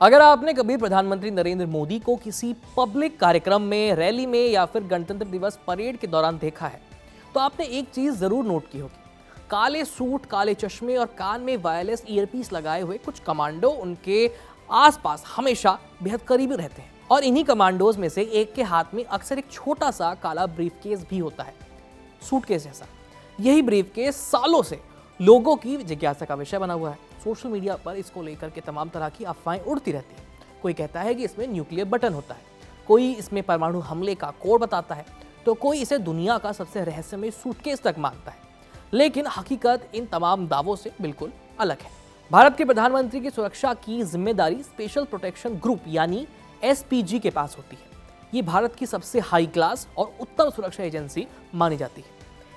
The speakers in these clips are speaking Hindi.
अगर आपने कभी प्रधानमंत्री नरेंद्र मोदी को किसी पब्लिक कार्यक्रम में, रैली में या फिर गणतंत्र दिवस परेड के दौरान देखा है, तो आपने एक चीज जरूर नोट की होगी। काले सूट, काले चश्मे और कान में वायरलेस ईयरपीस लगाए हुए कुछ कमांडो उनके आसपास हमेशा बेहद करीबी रहते हैं। और इन्हीं कमांडोज में से एक के हाथ में अक्सर एक छोटा सा काला ब्रीफकेस भी होता है, सूटकेस जैसा। यही ब्रीफकेस सालों से लोगों की जिज्ञासा का विषय बना हुआ है। सोशल मीडिया पर इसको लेकर के तमाम तरह की अफवाहें उड़ती रहती हैं। कोई कहता है कि इसमें न्यूक्लियर बटन होता है, कोई इसमें परमाणु हमले का कोड बताता है, तो कोई इसे दुनिया का सबसे रहस्यमय सूटकेस तक मानता है। लेकिन हकीकत इन तमाम दावों से बिल्कुल अलग है। भारत के प्रधानमंत्री की सुरक्षा की जिम्मेदारी स्पेशल प्रोटेक्शन ग्रुप यानी एसपीजी के पास होती है। ये भारत की सबसे हाई क्लास और उत्तम सुरक्षा एजेंसी मानी जाती है।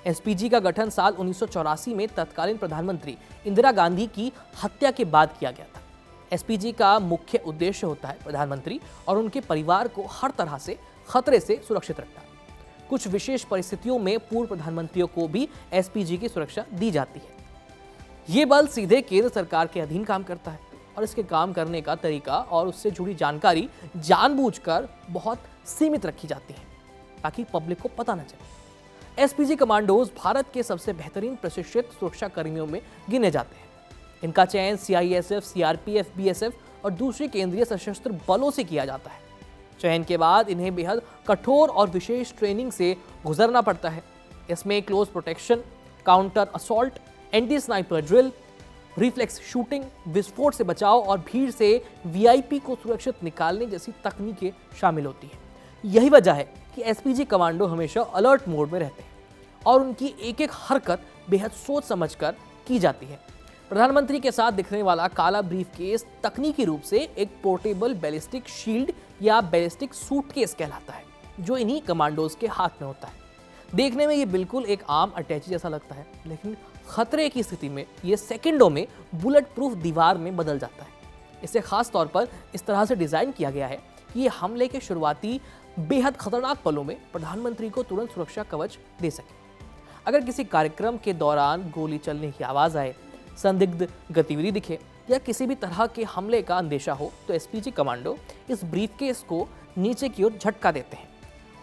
एसपीजी का गठन साल 1984 में तत्कालीन प्रधानमंत्री इंदिरा गांधी की हत्या के बाद किया गया था। एसपीजी का मुख्य उद्देश्य होता है प्रधानमंत्री और उनके परिवार को हर तरह से खतरे से सुरक्षित रखना। कुछ विशेष परिस्थितियों में पूर्व प्रधानमंत्रियों को भी एसपीजी की सुरक्षा दी जाती है। ये बल सीधे केंद्र सरकार के अधीन काम करता है और इसके काम करने का तरीका और उससे जुड़ी जानकारी जानबूझकर बहुत सीमित रखी जाती है ताकि पब्लिक को पता न चले। एसपीजी कमांडोज भारत के सबसे बेहतरीन प्रशिक्षित सुरक्षा कर्मियों में गिने जाते हैं। इनका चयन सीआईएसएफ, सीआरपीएफ, बीएसएफ और दूसरे केंद्रीय सशस्त्र बलों से किया जाता है। चयन के बाद इन्हें बेहद कठोर और विशेष ट्रेनिंग से गुजरना पड़ता है। इसमें close protection, counter assault, anti sniper drill, reflex shooting, विस्फोट से बचाव और भीड़ से वीआईपी को सुरक्षित निकालने जैसी तकनीकें शामिल होती हैं। यही वजह है कि एसपीजी कमांडो हमेशा अलर्ट मोड में रहते हैं और उनकी एक एक हरकत बेहद सोच समझकर की जाती है। प्रधानमंत्री के साथ दिखने वाला काला ब्रीफकेस तकनीकी रूप से एक पोर्टेबल बैलिस्टिक शील्ड या बैलिस्टिक सूटकेस कहलाता है, जो इन्हीं कमांडोज के हाथ में होता है। देखने में ये बिल्कुल एक आम अटैची जैसा लगता है, लेकिन खतरे की स्थिति में ये सेकंडों में बुलेट प्रूफ दीवार में बदल जाता है। इसे खास तौर पर इस तरह से डिजाइन किया गया है कि ये हमले के शुरुआती बेहद खतरनाक पलों में प्रधानमंत्री को तुरंत सुरक्षा कवच दे सके। अगर किसी कार्यक्रम के दौरान गोली चलने की आवाज आए, संदिग्ध गतिविधि दिखे या किसी भी तरह के हमले का अंदेशा हो, तो एसपीजी कमांडो इस ब्रीफकेस को नीचे की ओर झटका देते हैं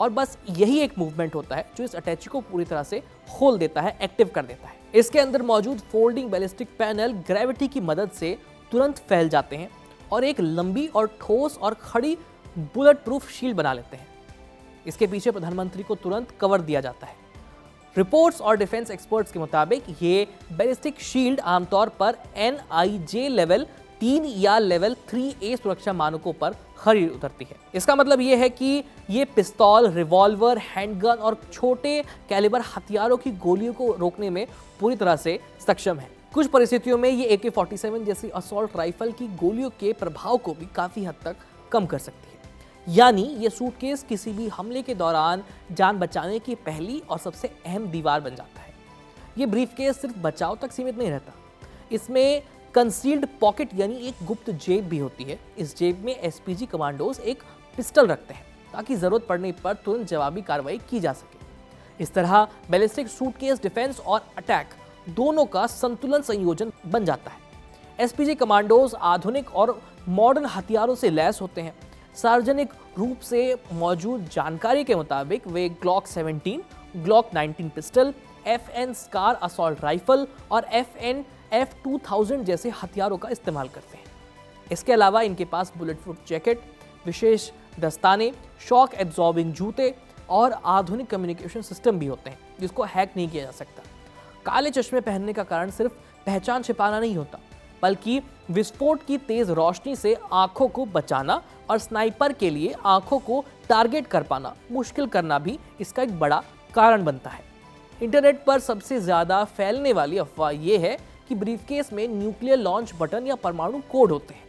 और बस यही एक मूवमेंट होता है जो इस अटैची को पूरी तरह से खोल देता है, एक्टिव कर देता है। इसके अंदर मौजूद फोल्डिंग बैलिस्टिक पैनल ग्रेविटी की मदद से तुरंत फैल जाते हैं और एक लंबी और ठोस और खड़ी बुलेट प्रूफ शील्ड बना लेते हैं। इसके पीछे प्रधानमंत्री को तुरंत कवर दिया जाता है। रिपोर्ट्स और डिफेंस एक्सपर्ट्स के मुताबिक ये बैलिस्टिक शील्ड आमतौर पर एनआईजे लेवल 3 या लेवल 3A सुरक्षा मानकों पर खरी उतरती है। इसका मतलब ये है कि ये पिस्तौल, रिवॉल्वर, हैंडगन और छोटे कैलिबर हथियारों की गोलियों को रोकने में पूरी तरह से सक्षम है। कुछ परिस्थितियों में ये AK-47 जैसी असॉल्ट राइफल की गोलियों के प्रभाव को भी काफी हद तक कम कर सकती है। यानी ये सूटकेस किसी भी हमले के दौरान जान बचाने की पहली और सबसे अहम दीवार बन जाता है। ये ब्रीफकेस सिर्फ बचाव तक सीमित नहीं रहता, इसमें कंसील्ड पॉकेट यानी एक गुप्त जेब भी होती है। इस जेब में एसपीजी कमांडोज एक पिस्टल रखते हैं ताकि जरूरत पड़ने पर तुरंत जवाबी कार्रवाई की जा सके। इस तरह बैलिस्टिक सूटकेस डिफेंस और अटैक दोनों का संतुलन संयोजन बन जाता है। एसपीजी कमांडोज आधुनिक और मॉडर्न हथियारों से लैस होते हैं। सार्वजनिक रूप से मौजूद जानकारी के मुताबिक वे Glock 17, Glock 19 pistol, FN SCAR assault rifle और FN F2000 जैसे हथियारों का इस्तेमाल करते हैं। इसके अलावा इनके पास बुलेट प्रूफ जैकेट, विशेष दस्ताने, शॉक एब्जॉर्बिंग जूते और आधुनिक कम्युनिकेशन सिस्टम भी होते हैं जिसको हैक नहीं किया जा सकता। काले चश्मे पहनने का कारण सिर्फ पहचान छिपाना नहीं होता, बल्कि विस्फोट की तेज रोशनी से आंखों को बचाना और स्नाइपर के लिए आंखों को टारगेट कर पाना मुश्किल करना भी इसका एक बड़ा कारण बनता है। इंटरनेट पर सबसे ज्यादा फैलने वाली अफवाह यह है कि ब्रीफकेस में न्यूक्लियर लॉन्च बटन या परमाणु कोड होते हैं,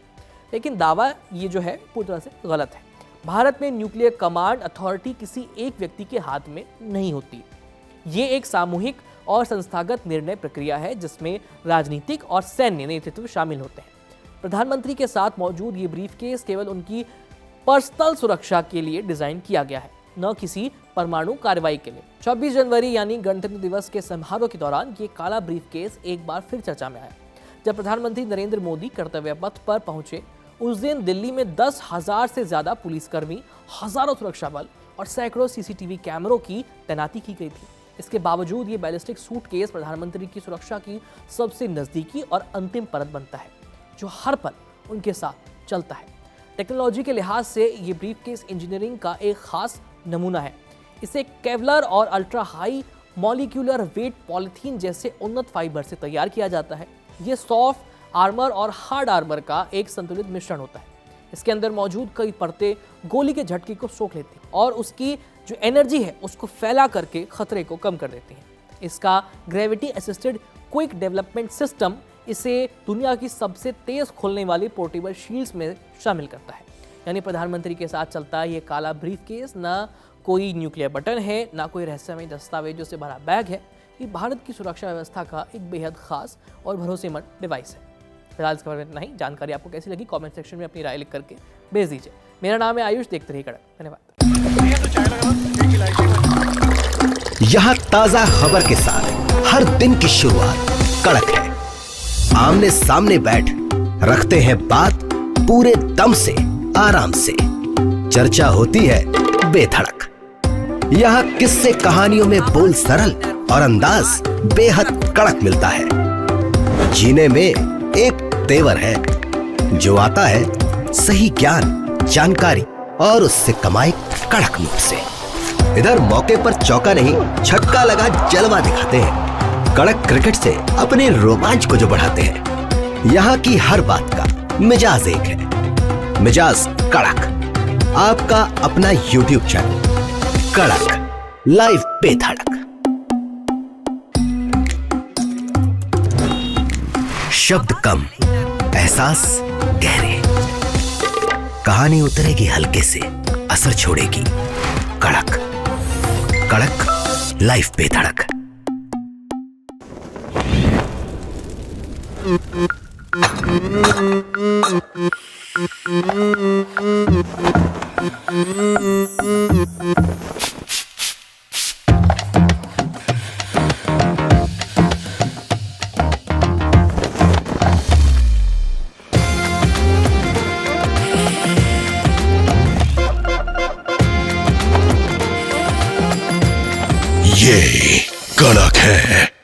लेकिन दावा ये जो है पूरी तरह से गलत है। भारत में न्यूक्लियर कमांड अथॉरिटी किसी एक व्यक्ति के हाथ में नहीं होती। ये एक सामूहिक और संस्थागत निर्णय प्रक्रिया है जिसमें राजनीतिक और सैन्य नेतृत्व शामिल होते हैं। प्रधानमंत्री के साथ मौजूद ये ब्रीफकेस केवल उनकी पर्सनल सुरक्षा के लिए डिजाइन किया गया है, न किसी परमाणु कार्रवाई के लिए। 26 जनवरी यानी गणतंत्र दिवस के समारोह के दौरान ये काला ब्रीफकेस एक बार फिर चर्चा में आया। जब प्रधानमंत्री नरेंद्र मोदी कर्तव्य पथ पर पहुंचे, उस दिन दिल्ली में 10,000 से ज्यादा पुलिसकर्मी, हजारों सुरक्षा बल और सैकड़ों सीसीटीवी कैमरों की तैनाती की गई थी। इसके बावजूद ये बैलिस्टिक सूटकेस प्रधानमंत्री की सुरक्षा की सबसे नजदीकी और अंतिम परत बनता है, जो हर पल उनके साथ चलता है। टेक्नोलॉजी के लिहाज से ये ब्रीफकेस इंजीनियरिंग का एक खास नमूना है। इसे केवलर और ultra high molecular weight polythene जैसे उन्नत फाइबर से तैयार किया जाता है। ये सॉफ्ट आर्मर और हार्ड आर्मर का एक संतुलित मिश्रण होता है। इसके अंदर मौजूद कई परतें गोली के झटके को सोख लेती हैं और उसकी जो एनर्जी है उसको फैला करके खतरे को कम कर देती हैं। इसका gravity assisted quick development system इसे दुनिया की सबसे तेज खुलने वाली पोर्टेबल शील्ड्स में शामिल करता है। यानी प्रधानमंत्री के साथ चलता है ये काला ब्रीफकेस ना कोई न्यूक्लियर बटन है, ना कोई रहस्यमय दस्तावेजों से भरा बैग है। ये भारत की सुरक्षा व्यवस्था का एक बेहद खास और भरोसेमंद डिवाइस है। फिलहाल इस खबर में इतना ही। जानकारी आपको कैसी लगी कमेंट सेक्शन में अपनी राय लिख करके भेज दीजिए। मेरा नाम है आयुष, देखते रहिए कड़क। धन्यवाद। यहाँ ताजा खबर के साथ हर दिन की शुरुआत कड़क है। आमने सामने बैठ रखते हैं बात पूरे दम से, आराम से। चर्चा होती है बेधड़क। यहाँ किस्से कहानियों में बोल सरल और अंदाज बेहद कड़क मिलता है। जीने में एक तेवर है जो आता है सही ज्ञान, जानकारी और उससे कमाई कड़क नोट से। इधर मौके पर चौका नहीं, छक्का लगा जलवा दिखाते हैं। कड़क क्रिकेट से अपने रोमांच को जो बढ़ाते हैं। यहाँ की हर बात का मिजाज एक है, मिजाज कड़क। आपका अपना YouTube चैनल कड़क लाइव बेधड़क। शब्द कम, एहसास गहरे। कहानी उतरेगी हल्के से, असर छोड़ेगी कड़क। कड़क लाइव बेधड़क। ये कड़क है।